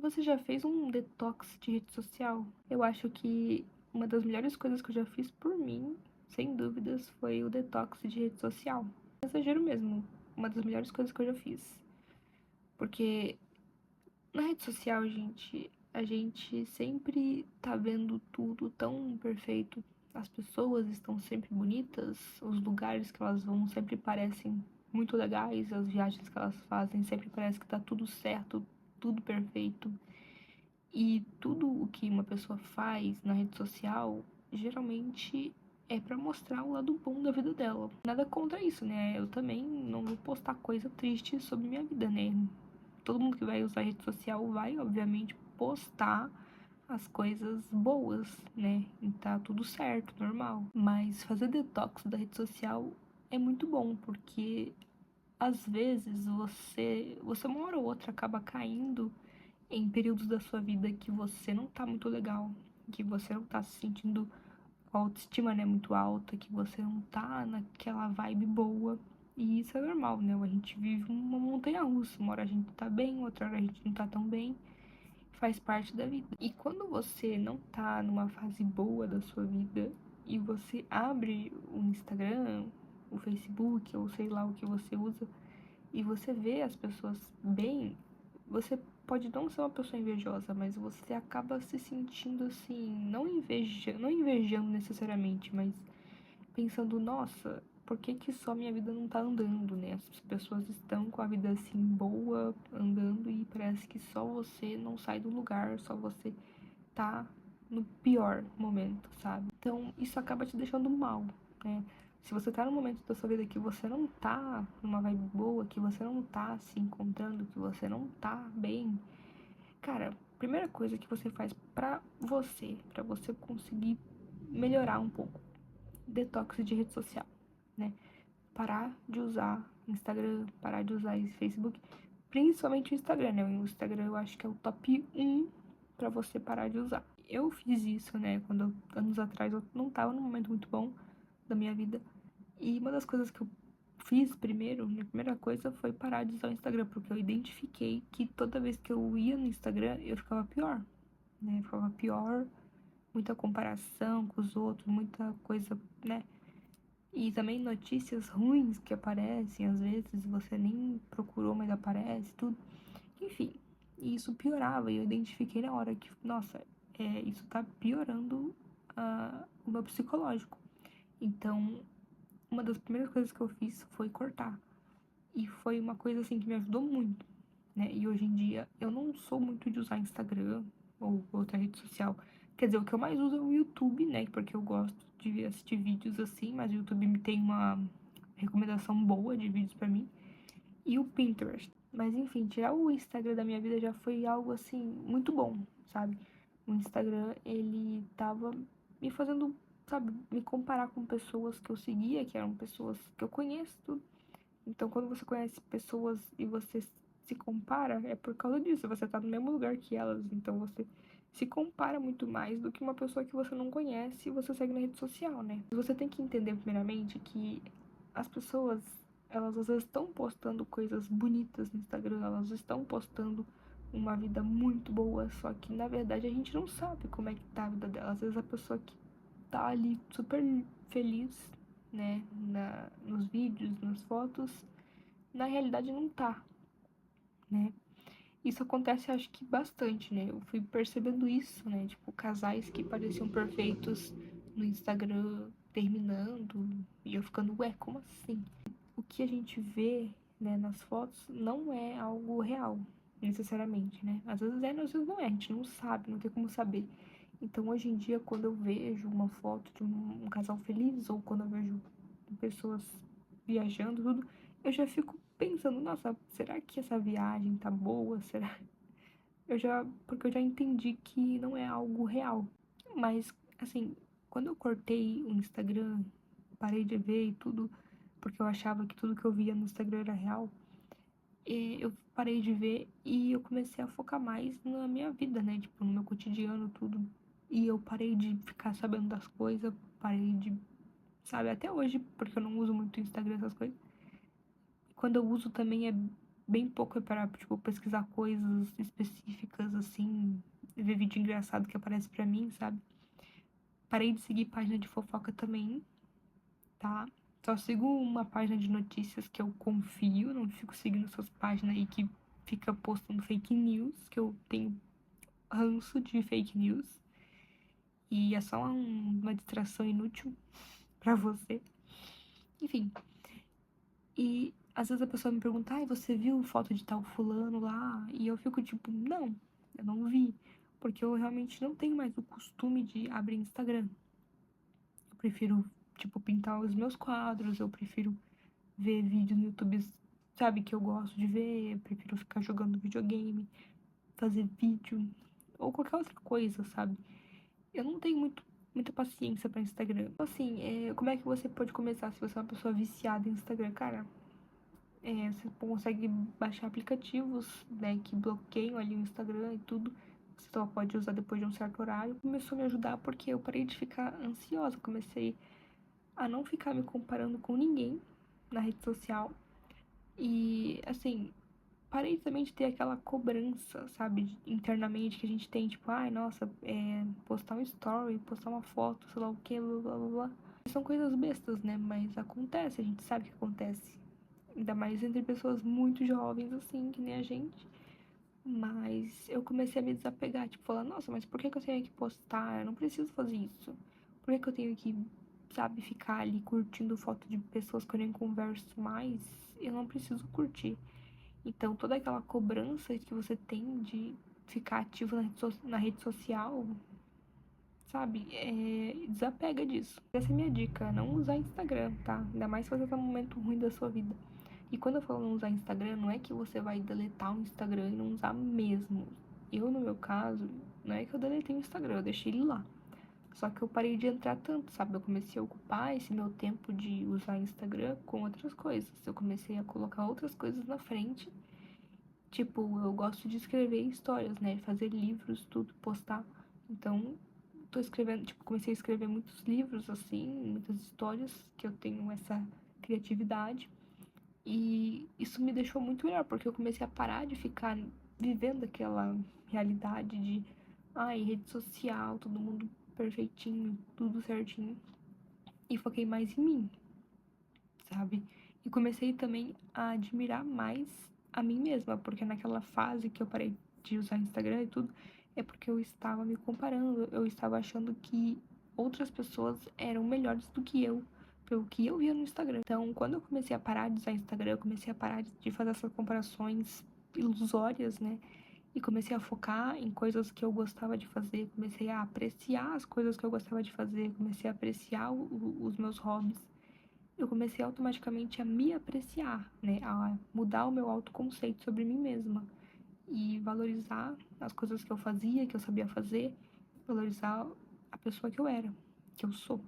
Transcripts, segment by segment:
Você já fez um detox de rede social? Eu acho que uma das melhores coisas que eu já fiz por mim, sem dúvidas, foi o detox de rede social. Exagero mesmo, uma das melhores coisas que eu já fiz. Porque na rede social, gente, a gente sempre tá vendo tudo tão perfeito. As pessoas estão sempre bonitas, os lugares que elas vão sempre parecem muito legais, as viagens que elas fazem sempre parece que tá tudo certo, tudo perfeito. E tudo o que uma pessoa faz na rede social, geralmente é pra mostrar o lado bom da vida dela. Nada contra isso, né? Eu também não vou postar coisa triste sobre minha vida, né? Todo mundo que vai usar a rede social vai, obviamente, postar as coisas boas, né? E tá tudo certo, normal. Mas fazer detox da rede social é muito bom, porque às vezes você uma hora ou outra acaba caindo em períodos da sua vida que você não tá muito legal, que você não tá se sentindo com a autoestima, né, muito alta, que você não tá naquela vibe boa. E isso é normal, né? A gente vive uma montanha-russa. Uma hora a gente tá bem, outra hora a gente não tá tão bem. Faz parte da vida. E quando você não tá numa fase boa da sua vida e você abre o Instagram, o Facebook, ou sei lá o que você usa, e você vê as pessoas bem, você pode não ser uma pessoa invejosa, mas você acaba se sentindo assim, não invejando necessariamente, mas pensando, nossa, por que que só minha vida não tá andando, né? As pessoas estão com a vida assim boa, andando e parece que só você não sai do lugar, só você tá no pior momento, sabe? Então, isso acaba te deixando mal, né? Se você tá num momento da sua vida que você não tá numa vibe boa, que você não tá se encontrando, que você não tá bem, cara, primeira coisa que você faz pra você conseguir melhorar um pouco, detox de rede social, né? Parar de usar Instagram, parar de usar esse Facebook, principalmente o Instagram, né? O Instagram eu acho que é o top 1 pra você parar de usar. Eu fiz isso, né? Quando anos atrás eu não tava num momento muito bom da minha vida. E uma das coisas que eu fiz primeiro, minha primeira coisa foi parar de usar o Instagram, porque eu identifiquei que toda vez que eu ia no Instagram eu ficava pior, né? Eu ficava pior, muita comparação com os outros, muita coisa, né? E também notícias ruins que aparecem, às vezes você nem procurou, mas aparece, tudo. Enfim, e isso piorava, e eu identifiquei na hora que, nossa, isso tá piorando o meu psicológico. Então, uma das primeiras coisas que eu fiz foi cortar. E foi uma coisa, assim, que me ajudou muito, né? E hoje em dia, eu não sou muito de usar Instagram ou outra rede social. Quer dizer, o que eu mais uso é o YouTube, né? Porque eu gosto de assistir vídeos assim, mas o YouTube me tem uma recomendação boa de vídeos pra mim. E o Pinterest. Mas enfim, tirar o Instagram da minha vida já foi algo assim muito bom, sabe? O Instagram, ele tava me fazendo, sabe, me comparar com pessoas que eu seguia, que eram pessoas que eu conheço, tudo. Então, quando você conhece pessoas e você se compara, é por causa disso, você tá no mesmo lugar que elas, então você se compara muito mais do que uma pessoa que você não conhece e você segue na rede social, né? Você tem que entender primeiramente que as pessoas, elas às vezes estão postando coisas bonitas no Instagram, elas estão postando uma vida muito boa, só que na verdade a gente não sabe como é que tá a vida dela. Às vezes a pessoa que tá ali super feliz, né, nos vídeos, nas fotos, na realidade não tá, né? Isso acontece, acho que bastante, né? Eu fui percebendo isso, né? Tipo, casais que pareciam perfeitos no Instagram terminando e eu ficando, ué, como assim? O que a gente vê, né, nas fotos não é algo real, necessariamente, né? Às vezes é, às vezes não é, a gente não sabe, não tem como saber. Então, hoje em dia, quando eu vejo uma foto de um casal feliz ou quando eu vejo pessoas viajando, tudo, eu já fico pensando, nossa, será que essa viagem tá boa? Será? Porque eu já entendi que não é algo real. Mas, assim, quando eu cortei o Instagram, parei de ver e tudo, porque eu achava que tudo que eu via no Instagram era real, eu parei de ver e eu comecei a focar mais na minha vida, né? Tipo, no meu cotidiano, tudo. E eu parei de ficar sabendo das coisas, parei de, sabe, até hoje, porque eu não uso muito o Instagram, essas coisas. Quando eu uso também é bem pouco para, tipo, pesquisar coisas específicas, assim, ver vídeo engraçado que aparece pra mim, sabe? Parei de seguir página de fofoca também, tá? Só sigo uma página de notícias que eu confio, não fico seguindo essas páginas aí que fica postando fake news, que eu tenho ranço de fake news. E é só uma distração inútil pra você. Enfim. E às vezes a pessoa me pergunta, ai, você viu foto de tal fulano lá? E eu fico tipo, não, eu não vi. Porque eu realmente não tenho mais o costume de abrir Instagram. Eu prefiro, tipo, pintar os meus quadros, eu prefiro ver vídeos no YouTube, sabe, que eu gosto de ver, eu prefiro ficar jogando videogame, fazer vídeo, ou qualquer outra coisa, sabe? Eu não tenho muita paciência pra Instagram. Assim, como é que você pode começar se você é uma pessoa viciada em Instagram? Cara, você consegue baixar aplicativos, né, que bloqueiam ali o Instagram e tudo. Você só pode usar depois de um certo horário. Começou a me ajudar porque eu parei de ficar ansiosa. Comecei a não ficar me comparando com ninguém na rede social. E, assim, parei também de ter aquela cobrança, sabe, internamente que a gente tem, tipo, ai, nossa, postar um story, postar uma foto, sei lá o que, blá blá blá blá. São coisas bestas, né? Mas acontece, a gente sabe que acontece. Ainda mais entre pessoas muito jovens, assim, que nem a gente. Mas eu comecei a me desapegar, tipo, falando, nossa, mas por que eu tenho que postar? Eu não preciso fazer isso. Por que eu tenho que, sabe, ficar ali curtindo foto de pessoas que eu nem converso mais? Eu não preciso curtir. Então, toda aquela cobrança que você tem de ficar ativo na rede social, sabe? Desapega disso. Essa é a minha dica, não usar Instagram, tá? Ainda mais se você tá num momento ruim da sua vida. E quando eu falo não usar Instagram, não é que você vai deletar o Instagram e não usar mesmo. Eu, no meu caso, não é que eu deletei o Instagram, eu deixei ele lá. Só que eu parei de entrar tanto, sabe? Eu comecei a ocupar esse meu tempo de usar Instagram com outras coisas. Eu comecei a colocar outras coisas na frente. Tipo, eu gosto de escrever histórias, né? Fazer livros, tudo, postar. Então, tô escrevendo, tipo, comecei a escrever muitos livros, assim, muitas histórias, que eu tenho essa criatividade. E isso me deixou muito melhor, porque eu comecei a parar de ficar vivendo aquela realidade de, ai, rede social, todo mundo perfeitinho, tudo certinho. E foquei mais em mim, sabe? E comecei também a admirar mais a mim mesma, porque naquela fase que eu parei de usar Instagram e tudo, é porque eu estava me comparando, eu estava achando que outras pessoas eram melhores do que eu, pelo que eu via no Instagram. Então, quando eu comecei a parar de usar Instagram, eu comecei a parar de fazer essas comparações ilusórias, né? E comecei a focar em coisas que eu gostava de fazer, comecei a apreciar as coisas que eu gostava de fazer, comecei a apreciar os meus hobbies. Eu comecei automaticamente a me apreciar, né? A mudar o meu autoconceito sobre mim mesma e valorizar as coisas que eu fazia, que eu sabia fazer, valorizar a pessoa que eu era, que eu sou.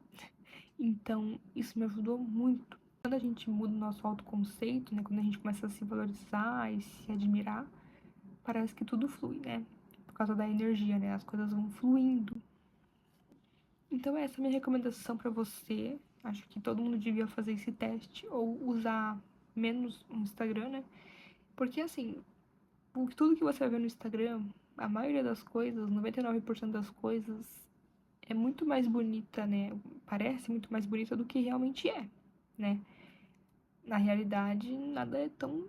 Então, isso me ajudou muito. Quando a gente muda o nosso autoconceito, né? Quando a gente começa a se valorizar e se admirar, parece que tudo flui, né? Por causa da energia, né? As coisas vão fluindo. Então, essa é a minha recomendação pra você. Acho que todo mundo devia fazer esse teste ou usar menos o Instagram, né? Porque, assim, tudo que você vai ver no Instagram, a maioria das coisas, 99% das coisas, é muito mais bonita, né? Parece muito mais bonita do que realmente é, né? Na realidade, nada é tão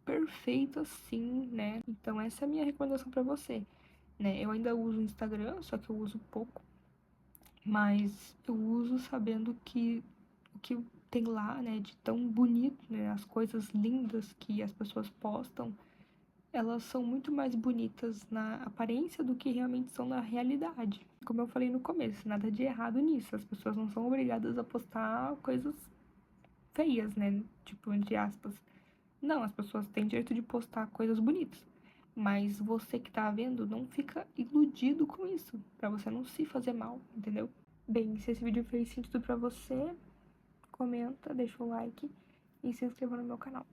perfeito assim, né? Então, essa é a minha recomendação pra você, né? Eu ainda uso o Instagram, só que eu uso pouco. Mas eu uso sabendo que o que tem lá, né, de tão bonito, né, as coisas lindas que as pessoas postam, elas são muito mais bonitas na aparência do que realmente são na realidade. Como eu falei no começo, nada de errado nisso. As pessoas não são obrigadas a postar coisas feias, né, tipo, entre aspas. Não, as pessoas têm direito de postar coisas bonitas. Mas você que tá vendo, não fica iludido com isso, pra você não se fazer mal, entendeu? Bem, se esse vídeo fez sentido pra você, comenta, deixa o like e se inscreva no meu canal.